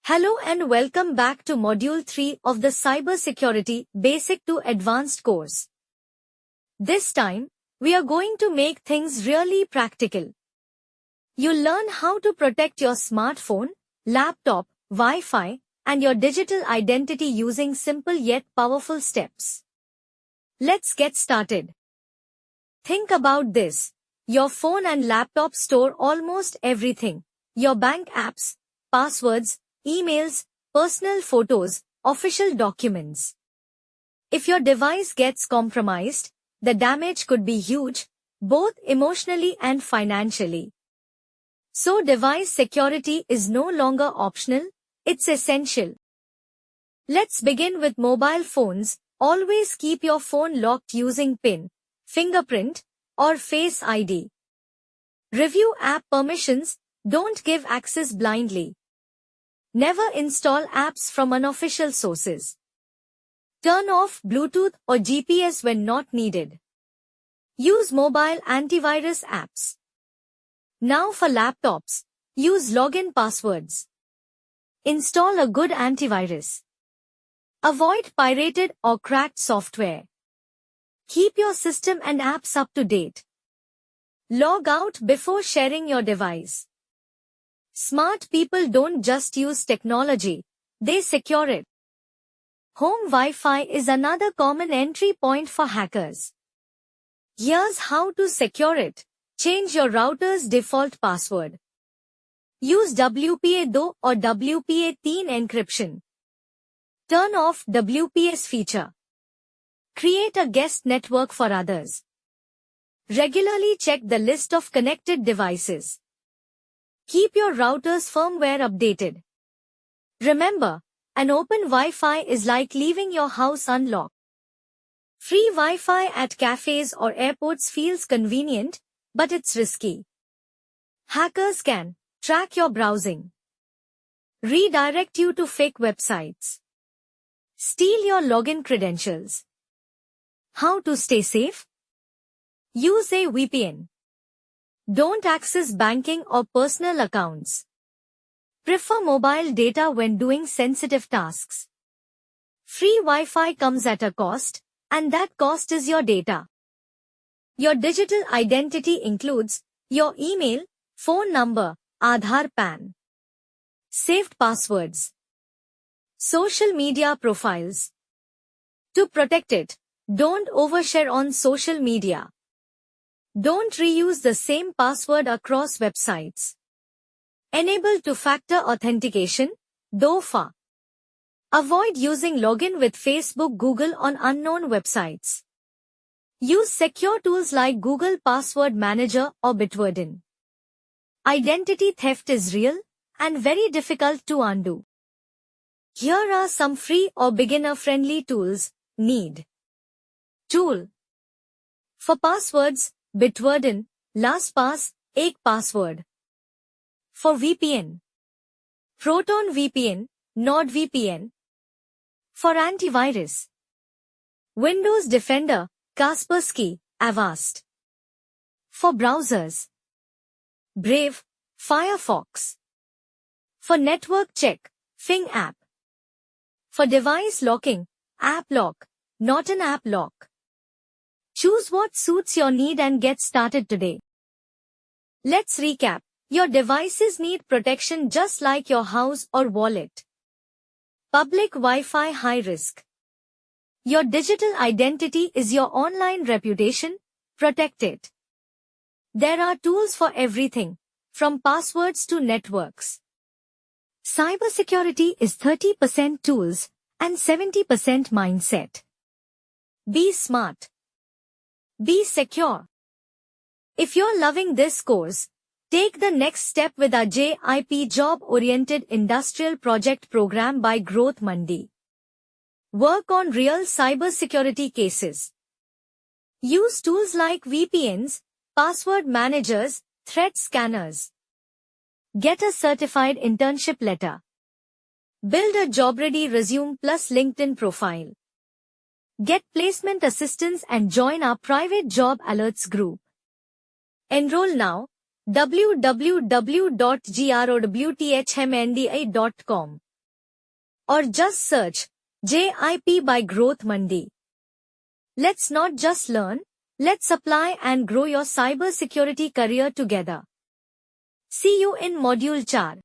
Hello and welcome back to Module 3 of the Cybersecurity Basic to Advanced course. This time, we are going to make things really practical. You'll learn how to protect your smartphone, laptop, Wi-Fi, and your digital identity using simple yet powerful steps. Let's get started. Think about this. Your phone and laptop store almost everything. Your bank apps, passwords, emails, personal photos, official documents. If your device gets compromised, the damage could be huge, both emotionally and financially. So device security is no longer optional, it's essential. Let's begin with mobile phones. Always keep your phone locked using PIN, fingerprint, or Face ID. Review app permissions, don't give access blindly. Never install apps from unofficial sources. Turn off Bluetooth or GPS when not needed. Use mobile antivirus apps. Now for laptops, use login passwords. Install a good antivirus. Avoid pirated or cracked software. Keep your system and apps up to date. Log out before sharing your device. Smart people don't just use technology, they secure it. Home Wi-Fi is another common entry point for hackers. Here's how to secure it. Change your router's default password. Use WPA2 or WPA3 encryption. Turn off WPS feature. Create a guest network for others. Regularly check the list of connected devices. Keep your router's firmware updated. Remember, an open Wi-Fi is like leaving your house unlocked. Free Wi-Fi at cafes or airports feels convenient, but it's risky. Hackers can track your browsing, redirect you to fake websites, steal your login credentials. How to stay safe? Use a VPN. Don't access banking or personal accounts. Prefer mobile data when doing sensitive tasks. Free Wi-Fi comes at a cost, and that cost is your data. Your digital identity includes your email, phone number, Aadhaar PAN, saved passwords, social media profiles. To protect it, don't overshare on social media. Don't reuse the same password across websites. Enable two-factor authentication, DOFA. Avoid using login with Facebook, Google on unknown websites. Use secure tools like Google Password Manager or Bitwarden. Identity theft is real and very difficult to undo. Here are some free or beginner-friendly tools. Need. Tool. For passwords, Bitwarden, LastPass, Ek Password. For VPN, Proton VPN, NordVPN. For antivirus, Windows Defender, Kaspersky, Avast. For browsers, Brave, Firefox. For network check, Fing app. For device locking, AppLock, Norton AppLock. Choose what suits your need and get started today. Let's recap. Your devices need protection just like your house or wallet. Public Wi-Fi high risk. Your digital identity is your online reputation. Protect it. There are tools for everything, from passwords to networks. Cybersecurity is 30% tools and 70% mindset. Be smart. Be secure. If you're loving this course, take the next step with our JIP Job-Oriented Industrial Project Program by Growth Mandi. Work on real cybersecurity cases. Use tools like VPNs, password managers, threat scanners. Get a certified internship letter. Build a job-ready resume plus LinkedIn profile. Get placement assistance and join our private job alerts group. Enroll now. www.growthmandi.com or just search JIP by Growth Mandi. Let's not just learn, let's apply and grow your cybersecurity career together. See you in Module 4.